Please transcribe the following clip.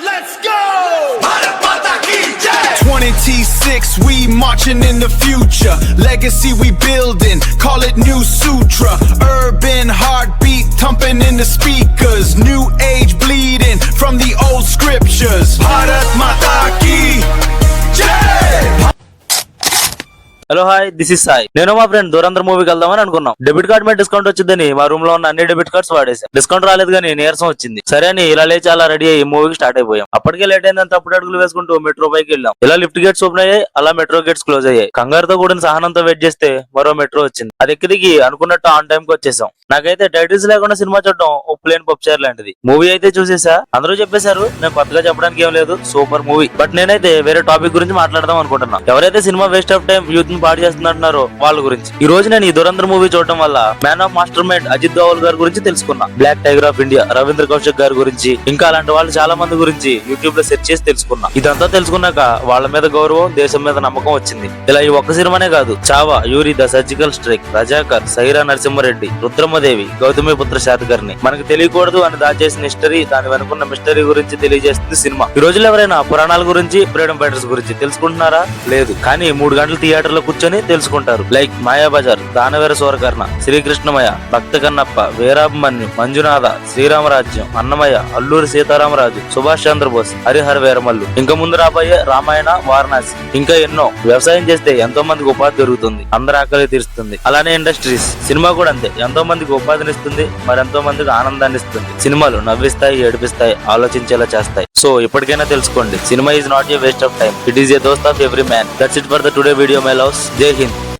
let's go! 26, we marching in the future. Legacy we building, call it New Sutra. Urban heartbeat thumping in the speakers. New age bleeding from the old scriptures. Bharat Mata ki Jai! Hello hi, this is Sai. నేను మా friend Dhurandhar మూవీకి వెళ్దామని అనుకున్నాం. Debit card మీద discount వచ్చిందని మా room లో ఉన్న అన్ని డెబిట్ కార్డ్స్ వాడేసాం. డిస్కౌంట్ రాలేదు కానీ నీరసం వచ్చింది. సరే అని ఇలా లేచి అలా రెడీ అయ్యి మూవీకి స్టార్ట్ అయిపోయాం. అప్పటికే లేట్ అయిందని తప్పుడు అడుగులు వేసుకుంటూ మెట్రో పైకి వెళ్ళాం. ఇలా లిఫ్ట్ గేట్స్ ఓపెన్ అయ్యాయి, అలా మెట్రో గేట్స్ క్లోజ్ అయ్యాయి. కంగారుతో కూడిన సహనంతో వెయిట్ చేస్తే మరో మెట్రో వచ్చింది. అది ఎక్కి దిగి అనుకున్నట్టు ఆన్ టైం కి వచ్చేసాం. నాకైతే టైటిల్స్ లేకుండా సినిమా చూడడం ఓ ప్లేన్ పప్చార్ లాంటిది. మూవీ అయితే చూసేసా, అందరూ చెప్పేశారు. నేను కొత్తగా చెప్పడానికి ఏం లేదు, సూపర్ మూవీ. బట్ నేనైతే వేరే టాపిక్ గురించి మాట్లాడదాం అనుకుంటున్నా. ఎవరైతే cinema waste of time, youth ని పాడు చేస్తున్నట్టున్నారో వాళ్ళ గురించి. ఈ రోజు నేను ఈ దురంధర్ మూవీ చూడటం వల్ల man of mastermind Ajit Doval గారి గురించి తెలుసుకున్నా. Black tiger of India Ravindra Kaushik గారి గురించి, ఇంకా అలాంటి వాళ్ళు చాలా మంది గురించి యూట్యూబ్ లో సెర్చ్ చేసి తెలుసుకున్నా. ఇదంతా తెలుసుకున్నాక వాళ్ళ మీద గౌరవం, దేశం మీద నమ్మకం వచ్చింది. ఇలా ఈ ఒక్క సినిమానే కాదు, Chhaava, Uri, the surgical strike, Razakar, Sye Raa Narasimha Reddy, Rudhramadevi, Gautamiputra Satakarni, మనకు తెలియకూడదు అని దాచేసిన హిస్టరీ, దాని వెనుకున్న మిస్టరీ గురించి తెలియజేస్తుంది సినిమా. ఈ రోజుల్లో ఎవరైనా పురాణాల గురించి, ఫ్రీడమ్ ఫైటర్స్ గురించి తెలుసుకుంటున్నారా? లేదు. కానీ 3 గంటలు థియేటర్ లో కూర్చొని తెలుసుకుంటారు. లైక్ మాయాబజార్, దానవేర సూరకర్ణ, శ్రీకృష్ణమయ, భక్త కన్నప్ప, వీరాభిమన్యు, మంజునాథ, శ్రీరామరాజ్యం, అన్నమయ్య, అల్లూరి సీతారామరాజు, సుభాష్ చంద్రబోస్, హరిహర వీరమల్లు, ఇంకా ముందు రాబోయే రామాయణ, వారణాసి, ఇంకా ఎన్నో. వ్యవసాయం చేస్తే ఎంతో మందికి ఉపాధి దొరుకుతుంది, అందరి ఆకలి తీరుస్తుంది. అలానే ఇండస్ట్రీస్, సినిమా కూడా అంతే. ఎంతో మందికి ఉపాధినిస్తుంది, మరెంతో మందికి ఆనందాన్ని ఇస్తుంది. సినిమాలు నవ్విస్తాయి, ఏడిపిస్తాయి, ఆలోచించేలా చేస్తాయి. సో ఇప్పటికైనా తెలుసుకోండి, cinema is not a waste of time, it is a dost of every man. That's it for the today video my loves. జై హింద్.